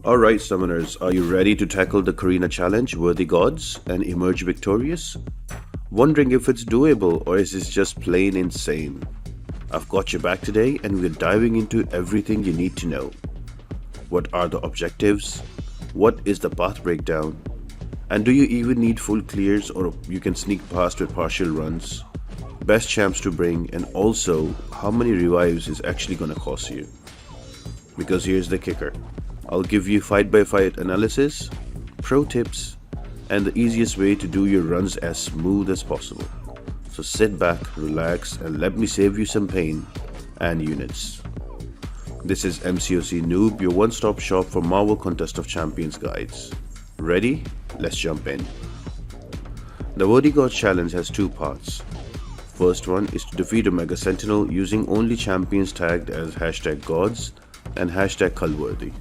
Alright, summoners, are you ready to tackle the Carina challenge, Worthy Gods, and emerge victorious? Wondering if it's doable or is this just plain insane? I've got your back today and we're diving into everything you need to know. What are the objectives? What is the path breakdown? And do you even need full clears or you can sneak past with partial runs? Best champs to bring, and also how many revives is actually gonna cost you? Because here's the kicker. I'll give you fight by fight analysis, pro tips, and the easiest way to do your runs as smooth as possible. So sit back, relax, and let me save you some pain and units. This is MCOC Noob, your one-stop shop for Marvel Contest of Champions guides. Ready? Let's jump in. The Worthy God challenge has two parts. First one is to defeat Omega Sentinel using only champions tagged as #gods and #Culworthy.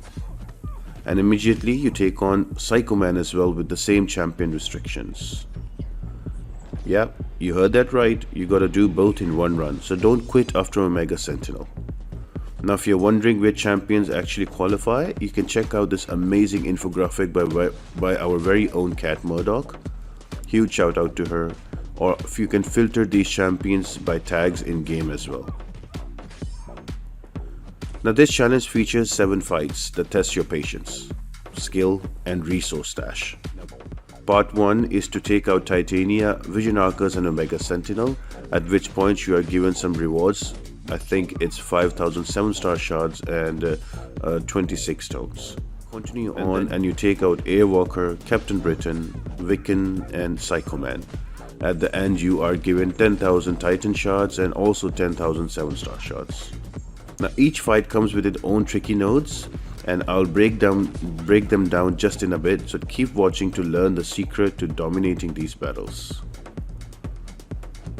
And immediately you take on Psycho Man as well with the same champion restrictions. Yep, you heard that right, you gotta do both in one run, so don't quit after Omega Sentinel. Now if you're wondering which champions actually qualify, you can check out this amazing infographic by our very own Cat Murdoch. Huge shout out to her. Or if you can filter these champions by tags in game as well. Now this challenge features 7 fights that test your patience, skill and resource stash. Part 1 is to take out Titania, Vision Arkus and Omega Sentinel, at which point you are given some rewards. I think it's 5,000 7-star shards and 26 stones. Continue on and you take out Airwalker, Captain Britain, Wiccan and Psycho Man. At the end you are given 10,000 Titan shards and also 10,000 7-star shards. Now each fight comes with its own tricky nodes and I'll break them down just in a bit, so keep watching to learn the secret to dominating these battles.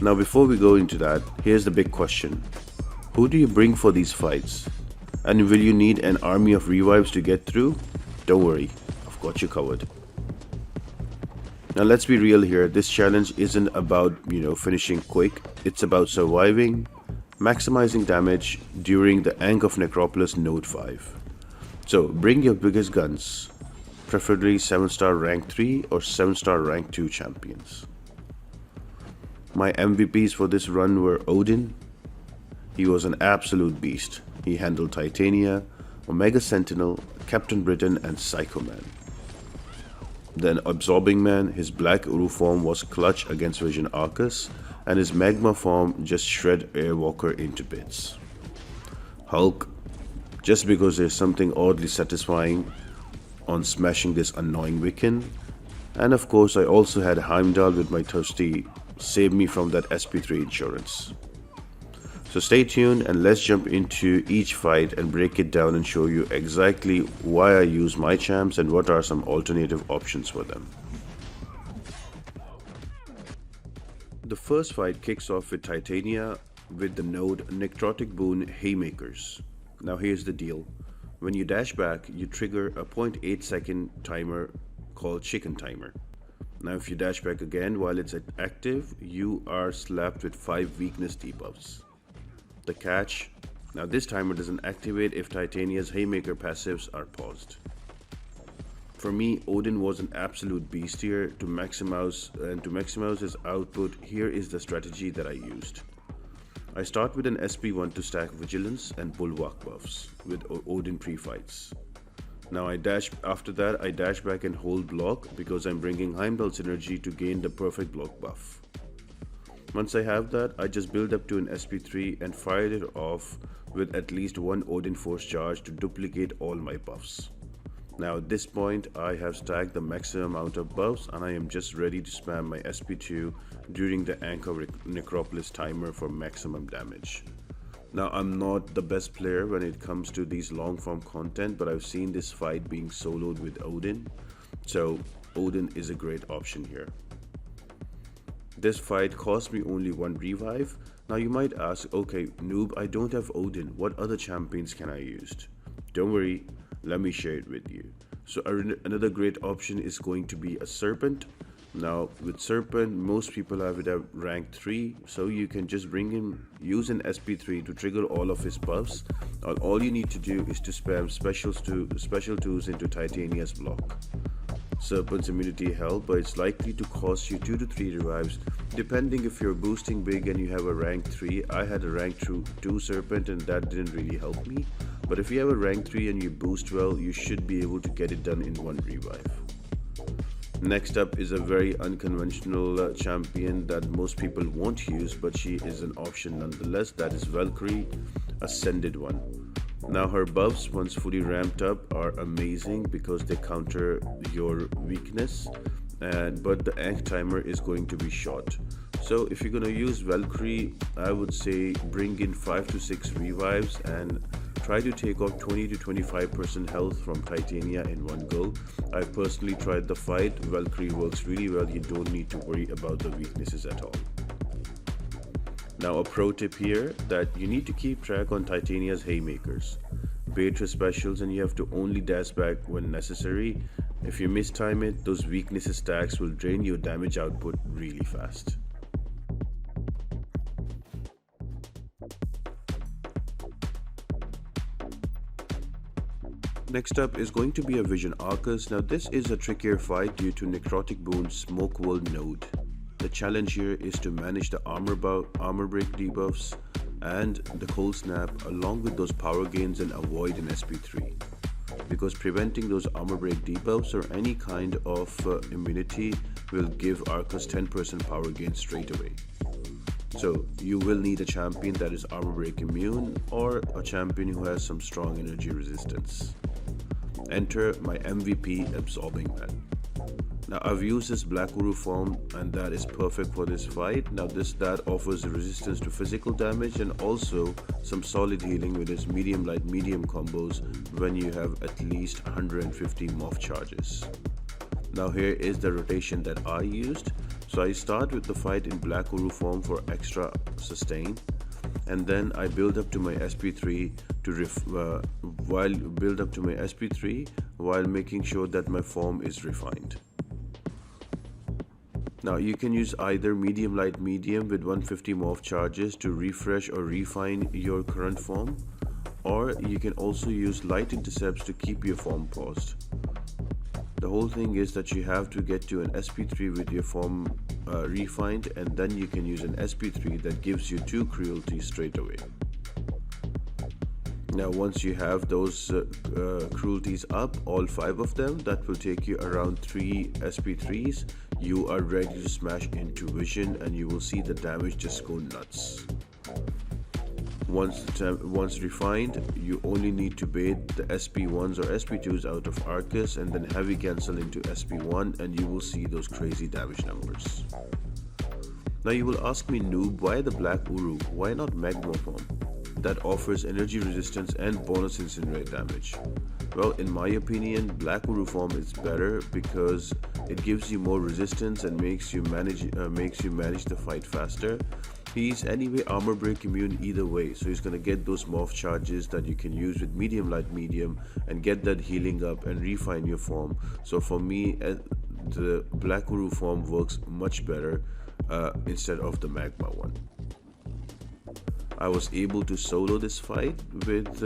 Now before we go into that, here's the big question. Who do you bring for these fights? And will you need an army of revives to get through? Don't worry, I've got you covered. Now let's be real here, this challenge isn't about, finishing quick. It's about surviving, maximizing damage during the Ankh of Necropolis Node 5. So bring your biggest guns, preferably 7-star rank 3 or 7-star rank 2 champions. My MVPs for this run were Odin. He was an absolute beast. He handled Titania, Omega Sentinel, Captain Britain and Psycho Man. Then Absorbing Man, his Black Uru form was clutch against Vision Arkus, and his Magma form just shred Airwalker into bits. Hulk, just because there's something oddly satisfying on smashing this annoying Wiccan. And of course I also had Heimdall with my Thirsty save me from that SP3 insurance. So stay tuned and let's jump into each fight and break it down and show you exactly why I use my champs and what are some alternative options for them. The first fight kicks off with Titania with the node Necrotic Boon Haymakers. Now here's the deal. When you dash back, you trigger a 0.8 second timer called Chicken Timer. Now if you dash back again while it's active, you are slapped with 5 weakness debuffs. The catch, now this timer doesn't activate if Titania's Haymaker passives are paused. For me, Odin was an absolute beast here. To maximize his output, here is the strategy that I used. I start with an SP1 to stack Vigilance and Bulwark buffs with Odin pre-fights. Now after that I dash back and hold block because I'm bringing Heimdall synergy to gain the perfect block buff. Once I have that, I just build up to an SP3 and fire it off with at least one Odin Force charge to duplicate all my buffs. Now at this point, I have stacked the maximum amount of buffs and I am just ready to spam my SP2 during the Ankh of Necropolis timer for maximum damage. Now I'm not the best player when it comes to these long form content, but I've seen this fight being soloed with Odin, so Odin is a great option here. This fight cost me only 1 revive. Now you might ask, okay noob, I don't have Odin, what other champions can I use? Don't worry, let me share it with you. So another great option is going to be a Serpent. Now with Serpent, most people have it at rank 3, so you can just use an SP3 to trigger all of his buffs. All you need to do is to spam special tools into Titania's block. Serpent's immunity help, but it's likely to cost you 2 to 3 revives depending if you're boosting big and you have a rank 3. I had a rank 2 Serpent and that didn't really help me, but if you have a rank 3 and you boost well, you should be able to get it done in 1 revive. Next up is a very unconventional champion that most people won't use, but she is an option nonetheless. That is Valkyrie, Ascended one. Now her buffs once fully ramped up are amazing because they counter your weakness, but the Ankh timer is going to be short. So if you're going to use Valkyrie, I would say bring in 5 to 6 revives and try to take off 20 to 25% health from Titania in one go. I personally tried the fight. Valkyrie works really well. You don't need to worry about the weaknesses at all. Now a pro tip here that you need to keep track on Titania's haymakers. Bait her specials and you have to only dash back when necessary. If you mistime it, those weaknesses stacks will drain your damage output really fast. Next up is going to be a Vision Arkus. Now this is a trickier fight due to Necrotic Boon's Smoke World node. The challenge here is to manage the armor break debuffs and the Cold Snap along with those power gains and avoid an SP3. Because preventing those armor break debuffs or any kind of immunity will give Arkus 10% power gain straight away. So you will need a champion that is armor break immune or a champion who has some strong energy resistance. Enter my MVP, Absorbing Man. Now I've used this Black Uru form and that is perfect for this fight. Now that offers resistance to physical damage and also some solid healing with its medium light medium combos when you have at least 150 morph charges. Now here is the rotation that I used. So I start with the fight in Black Uru form for extra sustain, and then I build up to my SP3 while making sure that my form is refined. Now you can use either medium light medium with 150 morph charges to refresh or refine your current form, or you can also use light intercepts to keep your form paused. The whole thing is that you have to get to an SP3 with your form refined, and then you can use an SP3 that gives you 2 cruelties straight away. Now once you have those cruelties up, all 5 of them, that will take you around 3 SP3s. You are ready to smash into Vision and you will see the damage just go nuts. Once refined, you only need to bait the SP1s or SP2s out of Arkus and then heavy cancel into SP1 and you will see those crazy damage numbers. Now you will ask me, noob, why the Black Uru? Why not Magma form? That offers energy resistance and bonus incinerate damage. Well, in my opinion, Black Uru form is better because it gives you more resistance and makes you manage the fight faster. He's anyway armor break immune either way, so he's gonna get those morph charges that you can use with medium light medium and get that healing up and refine your form. So for me, the Black Uru form works much better instead of the Magma one. I was able to solo this fight with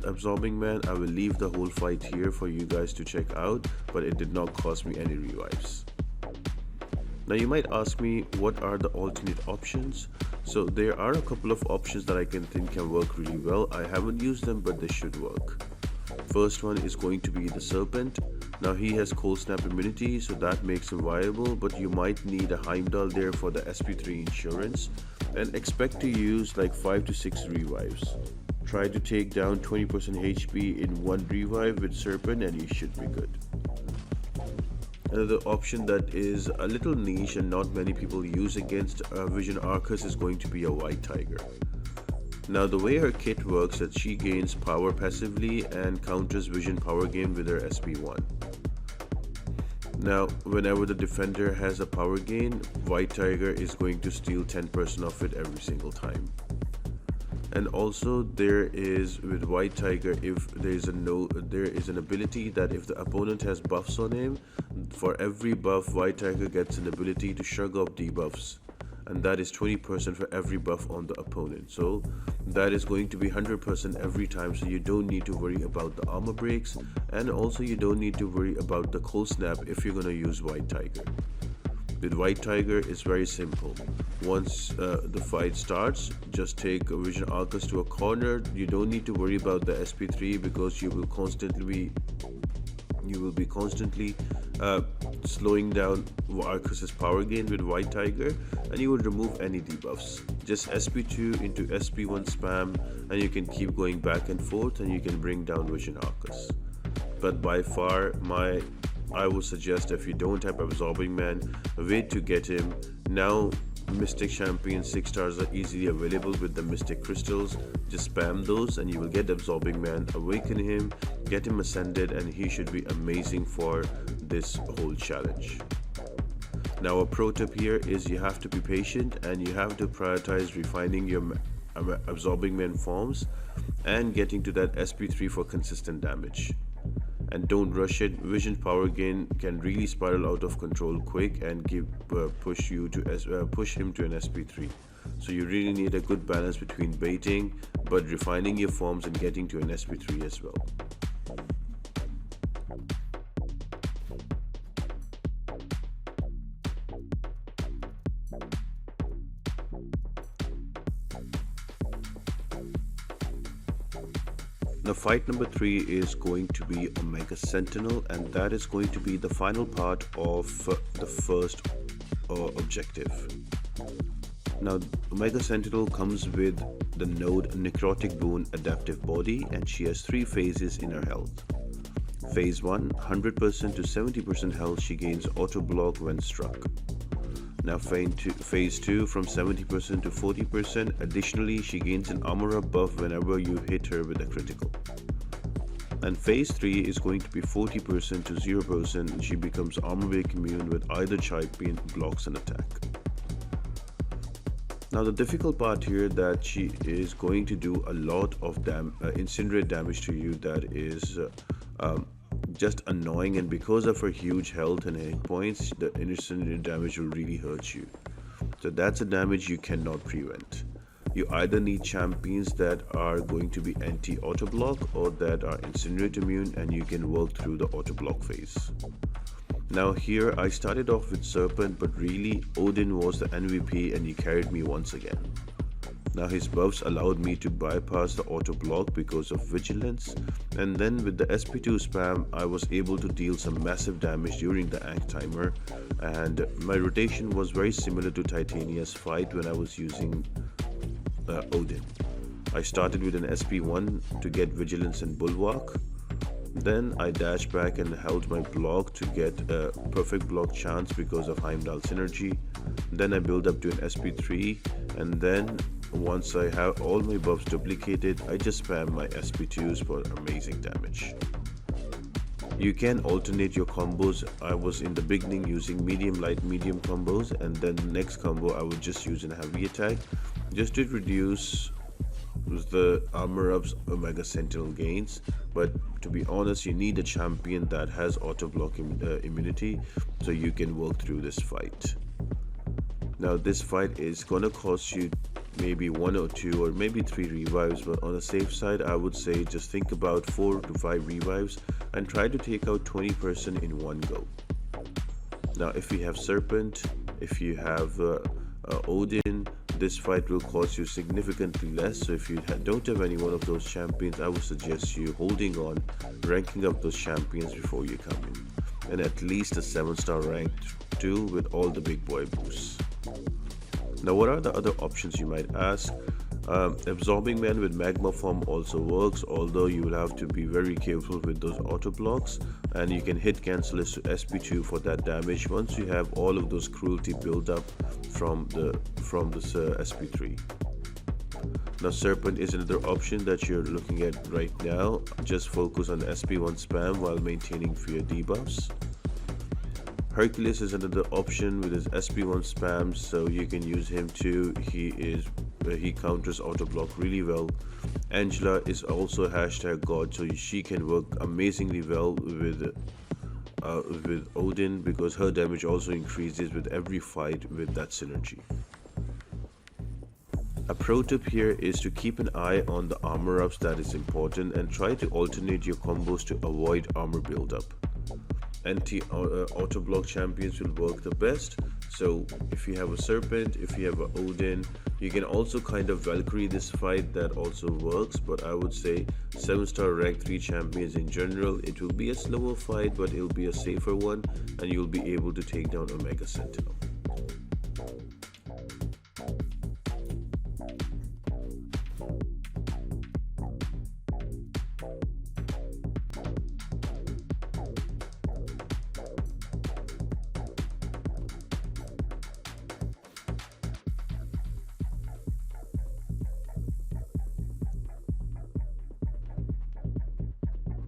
Absorbing Man. I will leave the whole fight here for you guys to check out, but it did not cost me any revives. Now you might ask me, what are the alternate options? So there are a couple of options that I can think can work really well. I haven't used them, but they should work. First one is going to be the Serpent. Now he has Cold Snap immunity, so that makes him viable, but you might need a Heimdall there for the SP3 insurance, and expect to use like 5 to 6 revives. Try to take down 20% HP in 1 revive with Serpent and you should be good. Another option that is a little niche and not many people use against Vision Arkus is going to be a White Tiger. Now the way her kit works is that she gains power passively and counters Vision power gain with her SP1. Now whenever the defender has a power gain, White Tiger is going to steal 10% of it every single time. And also there is with White Tiger, if there is an ability that if the opponent has buffs on him, For every buff, White Tiger gets an ability to shrug off debuffs, and that is 20% for every buff on the opponent. So that is going to be 100% every time, so you don't need to worry about the armor breaks, and also you don't need to worry about the cold snap if you're going to use White Tiger. With White Tiger, it's very simple. Once the fight starts, just take Vision Arkus to a corner. You don't need to worry about the SP3 because you will be constantly slowing down Arkus's power gain with White Tiger, and you will remove any debuffs. Just SP2 into SP1 spam, and you can keep going back and forth, and you can bring down Vision Arkus. But by far, I would suggest, if you don't have Absorbing Man, wait to get him. Now Mystic Champion 6 stars are easily available with the Mystic Crystals. Just spam those and you will get Absorbing Man, awaken him, get him ascended, and he should be amazing for this whole challenge. Now a pro tip here is you have to be patient and you have to prioritize refining your Absorbing Man forms and getting to that SP3 for consistent damage. And don't rush it. Vision power gain can really spiral out of control quick and push him to an SP3. So you really need a good balance between baiting but refining your forms and getting to an SP3 as well. Now fight number 3 is going to be Omega Sentinel, and that is going to be the final part of the first objective. Now Omega Sentinel comes with the node Necrotic Boon Adaptive Body, and she has 3 phases in her health. Phase 1, 100% to 70% health, she gains auto block when struck. Now phase 2, from 70% to 40%. Additionally, she gains an armor up buff whenever you hit her with a critical. And phase 3 is going to be 40% to 0%, and she becomes armor break immune with either champion blocks an attack. Now the difficult part here that she is going to do a lot of incinerate damage to you, that is just annoying, and because of her huge health and hit points, the incinerate damage will really hurt you. So that's a damage you cannot prevent. You either need champions that are going to be anti-auto block or that are incinerate immune, and you can work through the auto block phase. Now here I started off with Serpent, but really Odin was the MVP and he carried me once again. Now his buffs allowed me to bypass the auto block because of vigilance, and then with the SP2 spam I was able to deal some massive damage during the Ankh timer, and my rotation was very similar to Titania's fight when I was using Odin. I started with an SP1 to get vigilance and bulwark, then I dashed back and held my block to get a perfect block chance because of Heimdall synergy. Then I build up to an SP3, and then once I have all my buffs duplicated, I just spam my SP2s for amazing damage. You can alternate your combos. I was in the beginning using medium, light, medium combos, and then the next combo I would just use a heavy attack just to reduce the armor ups Omega Sentinel gains. But to be honest, you need a champion that has auto block immunity so you can work through this fight. Now this fight is gonna cost you maybe 1 or 2 or maybe 3 revives, but on the safe side I would say just think about 4 to 5 revives and try to take out 20% in one go. Now if you have Serpent, if you have Odin, this fight will cost you significantly less. So if you don't have any one of those champions, I would suggest you holding on, ranking up those champions before you come in, and at least a 7-star ranked 2 with all the big boy boosts. Now what are the other options, you might ask? Absorbing Man with Magma form also works, although you will have to be very careful with those auto blocks, and you can hit cancel it to SP2 for that damage once you have all of those cruelty build up from this SP3. Now Serpent is another option that you're looking at right now. Just focus on the SP1 spam while maintaining fear debuffs. Hercules is another option with his SP1 spam, so you can use him too. He counters auto block really well. Angela is also #god, so she can work amazingly well with with Odin, because her damage also increases with every fight with that synergy. A pro tip here is to keep an eye on the armor ups, that is important, and try to alternate your combos to avoid armor buildup. Auto block champions will work the best. So if you have a Serpent, if you have a Odin, you can also kind of Valkyrie this fight, that also works. But I would say 7-star rank 3 champions in general, it will be a slower fight, but it will be a safer one, and you'll be able to take down Omega Sentinel.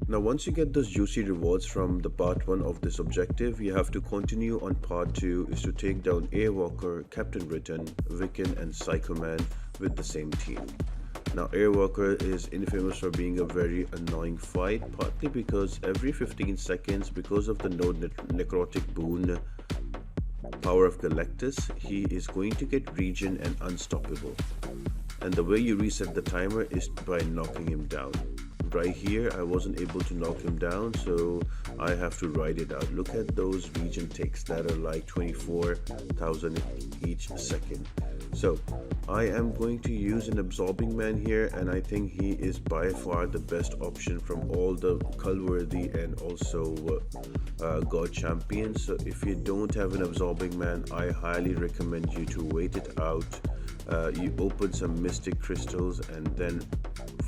Now once you get those juicy rewards from the part 1 of this objective, you have to continue on part 2, is to take down Airwalker, Captain Britain, Wiccan and Psychoman with the same team. Now Airwalker is infamous for being a very annoying fight, partly because every 15 seconds, because of the no necrotic boon Power of Galactus, he is going to get regen and unstoppable. And the way you reset the timer is by knocking him down. Right here I wasn't able to knock him down, so I have to ride it out. Look at those regen ticks that are like 24,000 each second. So I am going to use an Absorbing Man here, and I think he is by far the best option from all the Culworthy and also God champions. So if you don't have an Absorbing Man, I highly recommend you to wait it out. You open some Mystic Crystals and then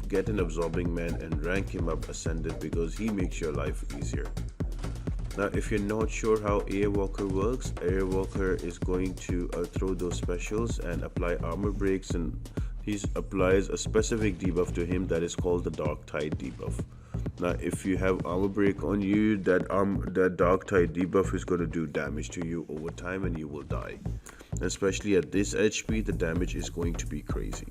get an Absorbing Man and rank him up Ascended, because he makes your life easier. Now if you're not sure how Airwalker works, Airwalker is going to throw those specials and apply armor breaks, and he applies a specific debuff to him that is called the Dark Tide debuff. Now if you have armor break on you, that Dark Tide debuff is going to do damage to you over time and you will die. Especially at this HP, the damage is going to be crazy.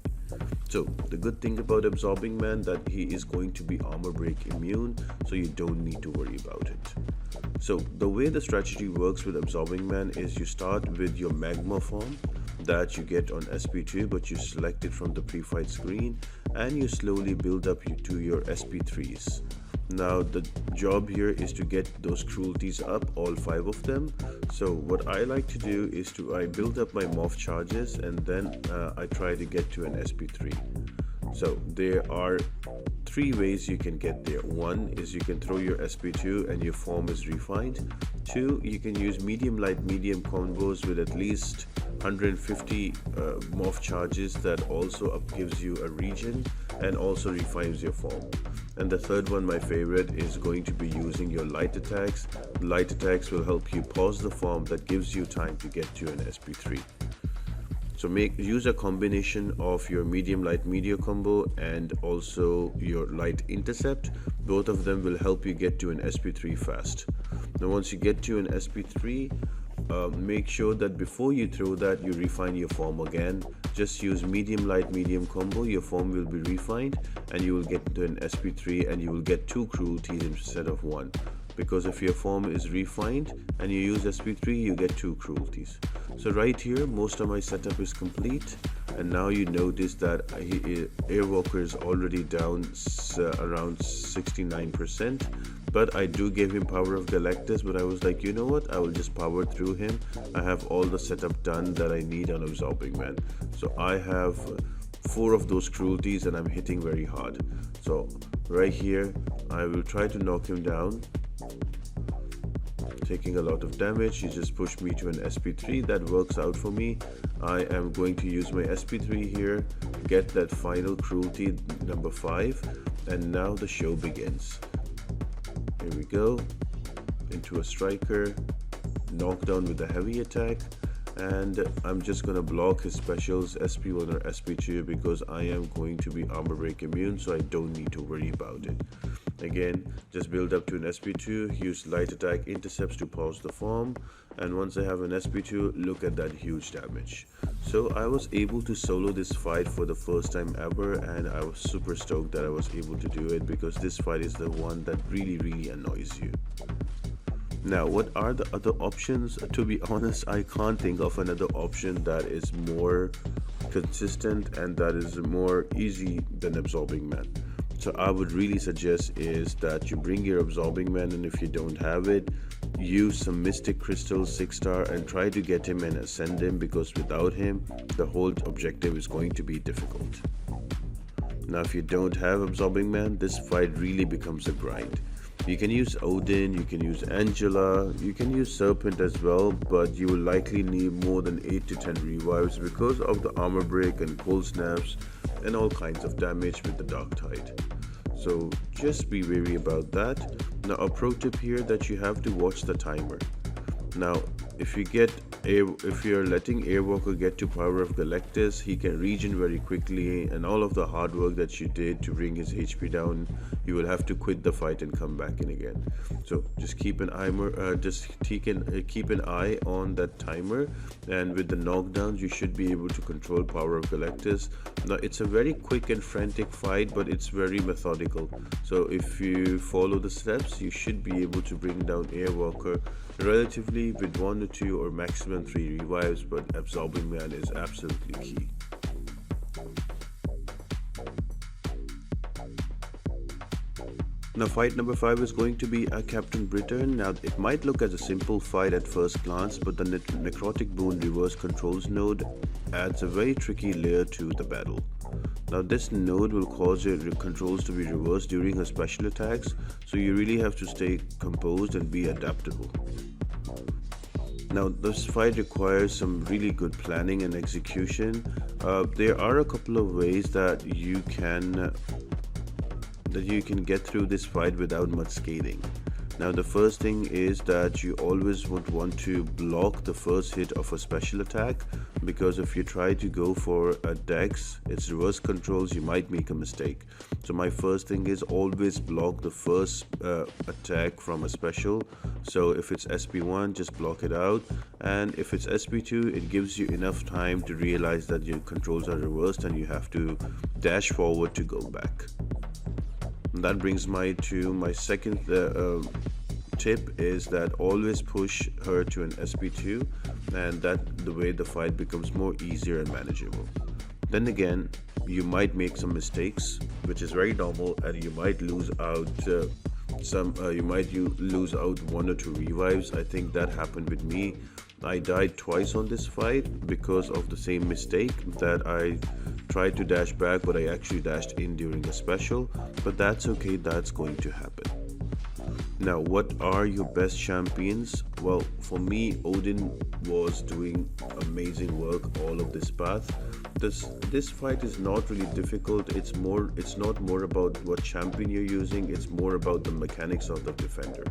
So the good thing about Absorbing Man, that he is going to be armor break immune, so you don't need to worry about it. So the way the strategy works with Absorbing Man is you start with your Magma form that you get on SP2, but you select it from the pre-fight screen, and you slowly build up to your SP3s. Now the job here is to get those cruelties up, all 5 of them. So what I like to do is I build up my morph charges, and then I try to get to an SP3. So there are 3 ways you can get there. 1 is you can throw your SP2 and your form is refined. 2, you can use medium light medium combos with at least 150 morph charges that also gives you a regen and also refines your form. And the third one, my favorite, is going to be using your light attacks. Light attacks will help you pause the form, that gives you time to get to an SP3. So use a combination of your medium light media combo and also your light intercept. Both of them will help you get to an SP3 fast. Now once you get to an SP3, make sure that before you throw that, you refine your form again. Just use medium light medium combo, your form will be refined and you will get to an SP3, and you will get 2 cruelties instead of 1. Because if your form is refined and you use SP3, you get 2 cruelties. So right here, most of my setup is complete, and now you notice that Airwalker is already down around 69%. But I do give him Power of Galactus, but I was like, you know what, I will just power through him. I have all the setup done that I need on Absorbing Man. So I have 4 of those cruelties and I'm hitting very hard. So right here, I will try to knock him down. Taking a lot of damage, he just pushed me to an SP3. That works out for me. I am going to use my SP3 here, get that final cruelty number 5, and now the show begins. Here we go, into a striker, knockdown with a heavy attack, and I'm just gonna block his specials SP1 or SP2 because I am going to be armor break immune, so I don't need to worry about it. Again, just build up to an SP2, use light attack intercepts to pause the form, and once I have an SP2, look at that huge damage. So I was able to solo this fight for the first time ever, and I was super stoked that I was able to do it, because this fight is the one that really annoys you. Now, what are the other options? To be honest, I can't think of another option that is more consistent and that is more easy than Absorbing Man. So I would really suggest is that you bring your Absorbing Man, and if you don't have it, use some Mystic Crystal 6-star and try to get him and ascend him, because without him, the whole objective is going to be difficult. Now, if you don't have Absorbing Man, this fight really becomes a grind. You can use Odin, you can use Angela, you can use Serpent as well, but you will likely need more than 8 to 10 revives because of the armor break and cold snaps and all kinds of damage with the Dark Tide. So just be wary about that. Now, a pro tip here that you have to watch the timer. Now, if you're letting Airwalker get to Power of Galactus, he can regen very quickly, and all of the hard work that you did to bring his HP down, you will have to quit the fight and come back in again. So just keep an eye on that timer, and with the knockdowns, you should be able to control Power of Galactus. Now, it's a very quick and frantic fight, but it's very methodical. So if you follow the steps, you should be able to bring down Airwalker relatively with 1 or 2 or maximum 3 revives, but Absorbing Man is absolutely key. Now, fight number 5 is going to be a Captain Britain. Now, it might look as a simple fight at first glance, but the Necrotic Boon reverse controls node adds a very tricky layer to the battle. Now, this node will cause your controls to be reversed during her special attacks, so you really have to stay composed and be adaptable. Now, this fight requires some really good planning and execution. There are a couple of ways that you can get through this fight without much scathing. Now, the first thing is that you always would want to block the first hit of a special attack, because if you try to go for a dex, its reverse controls, you might make a mistake. So my first thing is always block the first attack from a special. So if it's SP1, just block it out, and if it's SP2, it gives you enough time to realize that your controls are reversed and you have to dash forward to go back. And that brings me to my second tip, is that always push her to an SP2, and that the way the fight becomes more easier and manageable. Then again, you might make some mistakes, which is very normal, and you might lose out lose out 1 or 2 revives. I think that happened with me. I died twice on this fight because of the same mistake, that I tried to dash back but I actually dashed in during a special, but that's okay, that's going to happen. Now, what are your best champions? Well, for me, Odin was doing amazing work all of this path. This fight is not really difficult. It's not more about what champion you're using, it's more about the mechanics of the defender.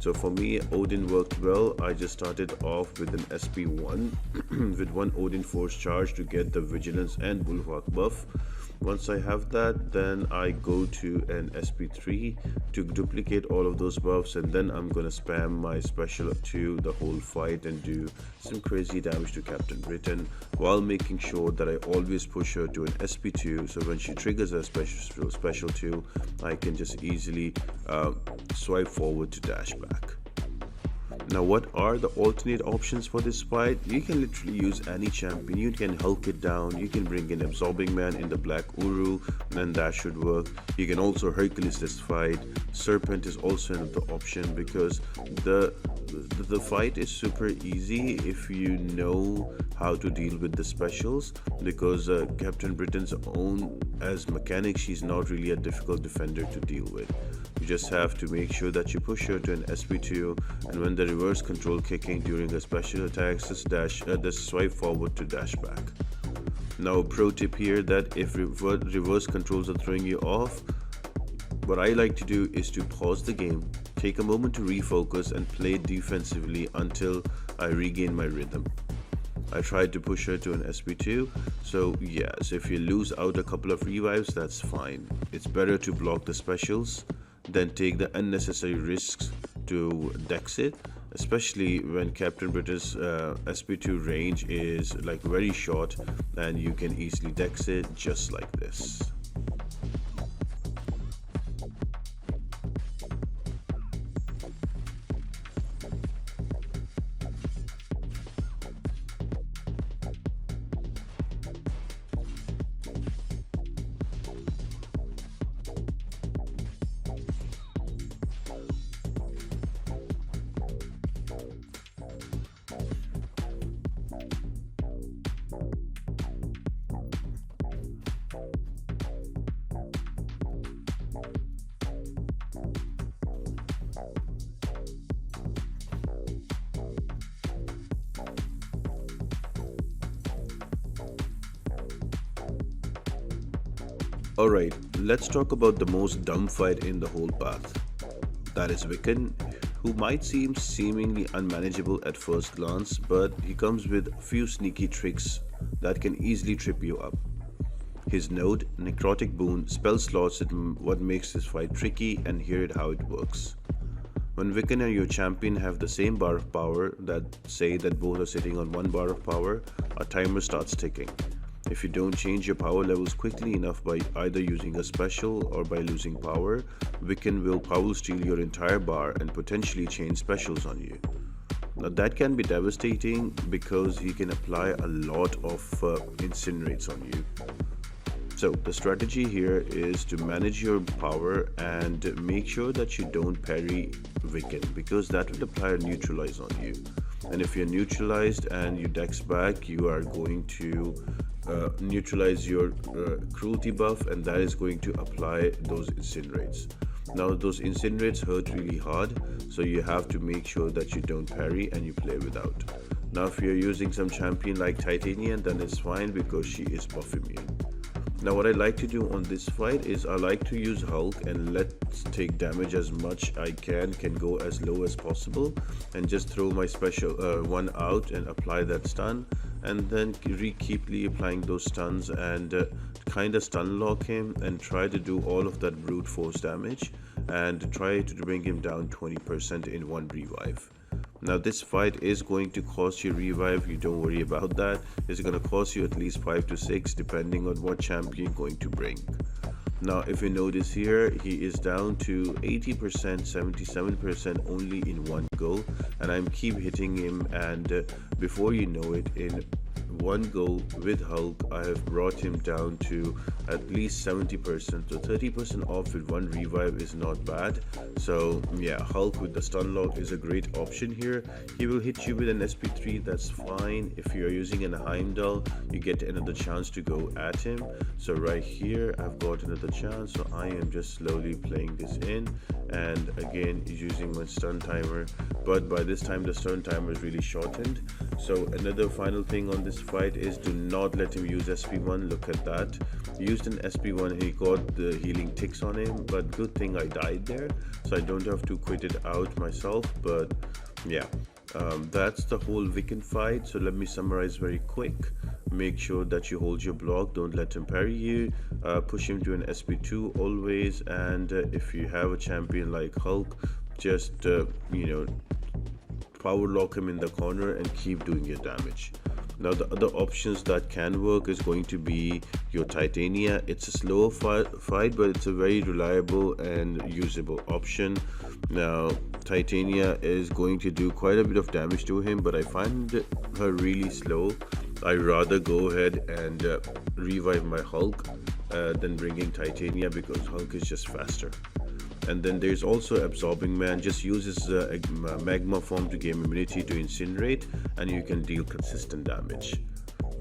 So for me, Odin worked well. I just started off with an SP1 with 1 Odin Force charge to get the Vigilance and Bulwark buff. Once I have that, then I go to an SP3 to duplicate all of those buffs, and then I'm gonna spam my special to the whole fight and do some crazy damage to Captain Britain, while making sure that I always push her to an SP2, so when she triggers a special 2, I can just easily swipe forward to dash back. Now, what are the alternate options for this fight? You can literally use any champion. You can Hulk it down, you can bring in Absorbing Man in the Black Uru, and that should work. You can also Hercules this fight. Serpent is also another option, because the fight is super easy if you know how to deal with the specials, because Captain Britain's own as mechanic, she's not really a difficult defender to deal with. You just have to make sure that you push her to an SP2, and when the reverse control kicking during a special attack, just swipe forward to dash back. Now, pro tip here, that if reverse controls are throwing you off, what I like to do is to pause the game, take a moment to refocus, and play defensively until I regain my rhythm. I tried to push her to an SP2, so yes, if you lose out a couple of revives, that's fine. It's better to block the specials than take the unnecessary risks to dex it, especially when Captain Britain's SP2 range is like very short and you can easily dex it just like this. Alright, let's talk about the most dumb fight in the whole path. That is Wiccan, who might seem seemingly unmanageable at first glance, but he comes with a few sneaky tricks that can easily trip you up. His node, Necrotic Boon, spell slots is what makes this fight tricky, and here is how it works. When Wiccan and your champion have the same bar of power, that say that both are sitting on one bar of power, a timer starts ticking. If you don't change your power levels quickly enough by either using a special or by losing power, Wiccan will power steal your entire bar and potentially chain specials on you. Now that can be devastating because he can apply a lot of incinerates on you. So the strategy here is to manage your power and make sure that you don't parry Wiccan, because that will apply a neutralize on you. And if you're neutralized and you dex back, you are going to neutralize your cruelty buff, and that is going to apply those incinerates. Now those incinerates hurt really hard, so you have to make sure that you don't parry and you play without. Now if you're using some champion like Titania, then it's fine because she is buff immune. Now what I like to do on this fight is I like to use Hulk and let's take damage as much I can go as low as possible, and just throw my special one out and apply that stun, and then keep applying those stuns and kind of stun lock him and try to do all of that brute force damage and try to bring him down 20% in one revive. Now this fight is going to cost you revive, you don't worry about that. It's going to cost you at least 5 to 6 depending on what champion you're going to bring. Now if you notice here, he is down to 80%, 77% only in one go, and I'm keep hitting him, and before you know it, in one go with Hulk I have brought him down to at least 70%, so 30% off with one revive is not bad. So yeah, Hulk with the stun lock is a great option here. He will hit you with an SP3, that's fine. If you're using an Heimdall, you get another chance to go at him. So right here I've got another chance, so I am just slowly playing this in, and again using my stun timer, but by this time the stun timer is really shortened. So another final thing on this fight is do not let him use SP1. Look at that, he used an SP1, he got the healing ticks on him, but good thing I died there, so I don't have to quit it out myself. But yeah, that's the whole Wiccan fight. So let me summarize very quick. Make sure that you hold your block, don't let him parry you, push him to an SP2 always, and if you have a champion like Hulk, just power lock him in the corner and keep doing your damage. Now the other options that can work is going to be your Titania. It's a slower fight, but it's a very reliable and usable option. Now Titania is going to do quite a bit of damage to him, but I find her really slow. I rather go ahead and revive my Hulk than bringing Titania, because Hulk is just faster. And then there's also Absorbing Man, just uses magma form to gain immunity to incinerate, and you can deal consistent damage.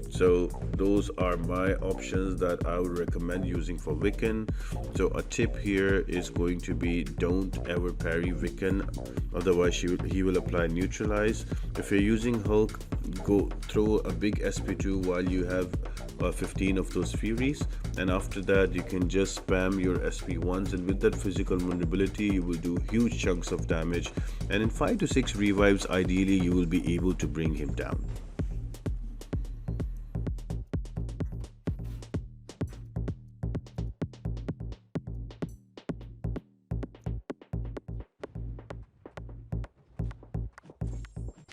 So those are my options that I would recommend using for Wiccan. So a tip here is going to be don't ever parry Wiccan, otherwise he will apply neutralize. If you're using Hulk, go throw a big SP2 while you have 15 of those Furies, and after that you can just spam your SP1s, and with that physical vulnerability you will do huge chunks of damage, and in 5 to 6 revives ideally you will be able to bring him down.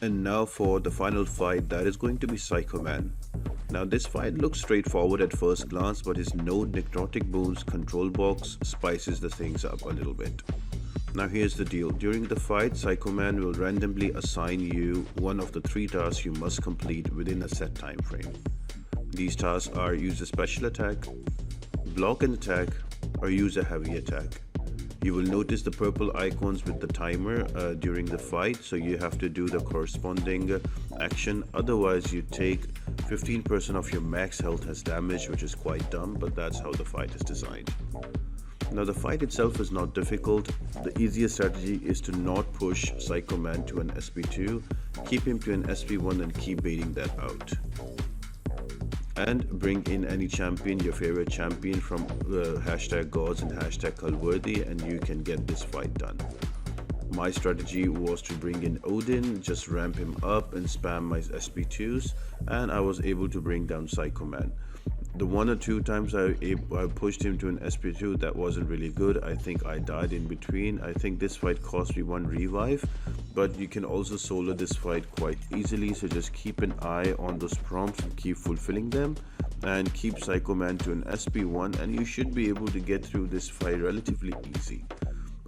And now for the final fight, that is going to be Psycho Man. Now this fight looks straightforward at first glance, but his node Necrotic Boon's control box spices the things up a little bit. Now here's the deal, during the fight Psycho Man will randomly assign you one of the 3 tasks you must complete within a set time frame. These tasks are use a special attack, block an attack, or use a heavy attack. You will notice the purple icons with the timer during the fight, so you have to do the corresponding action, otherwise you take 15% of your max health as damage, which is quite dumb, but that's how the fight is designed. Now the fight itself is not difficult. The easiest strategy is to not push Psycho Man to an SP2, keep him to an SP1 and keep baiting that out. and bring in any champion, your favorite champion from hashtag gods and hashtag Kalworthy, and you can get this fight done. My strategy was to bring in Odin, just ramp him up and spam my SP2s, and I was able to bring down Psycho Man. The one or two times I pushed him to an SP2, that wasn't really good. I think I died in between. I think this fight cost me 1 revive, but you can also solo this fight quite easily, so just keep an eye on those prompts and keep fulfilling them, and keep Psycho Man to an SP1, and you should be able to get through this fight relatively easy.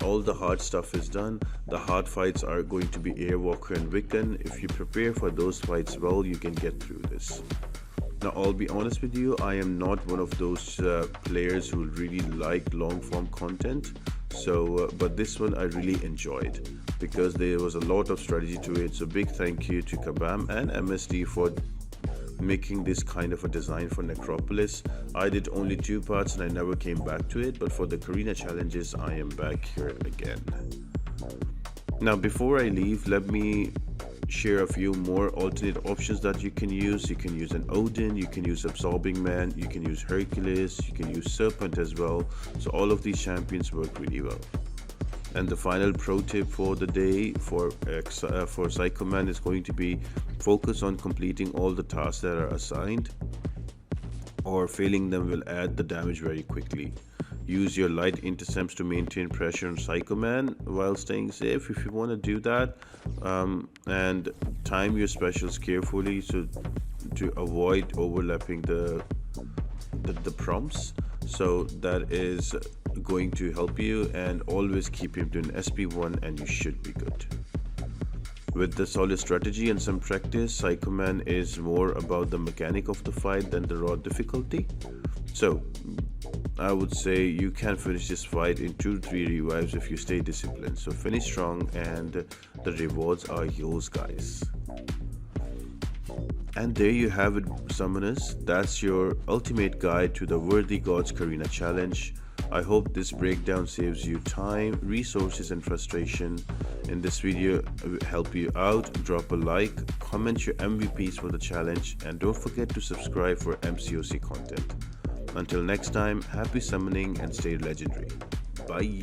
All the hard stuff is done. The hard fights are going to be Airwalker and Wiccan. If you prepare for those fights well, you can get through this. Now, I'll be honest with you, I am not one of those players who really like long form content. But this one I really enjoyed because there was a lot of strategy to it. So big thank you to Kabam and MSD for making this kind of a design for Necropolis. I did only 2 parts and I never came back to it, but for the Carina challenges, I am back here again. Now, before I leave, let me share a few more alternate options that you can use. You can use an Odin, you can use Absorbing Man, you can use Hercules, you can use Serpent as well. So all of these champions work really well. And the final pro tip for the day for Psycho Man is going to be focus on completing all the tasks that are assigned, or failing them will add the damage very quickly. Use your light intercepts to maintain pressure on Psycho Man while staying safe if you want to do that, and time your specials carefully so to avoid overlapping the prompts. So that is going to help you, and always keep him to an SP1 and you should be good. With the solid strategy and some practice, Psycho Man is more about the mechanic of the fight than the raw difficulty. So I would say you can finish this fight in 2 to 3 revives if you stay disciplined. So finish strong and the rewards are yours, guys. And there you have it, summoners. That's your ultimate guide to the Worthy Gods Carina challenge. I hope this breakdown saves you time, resources and frustration. In this video help you out. Drop a like, comment your MVPs for the challenge, and don't forget to subscribe for MCOC content. Until next time, happy summoning and stay legendary. Bye.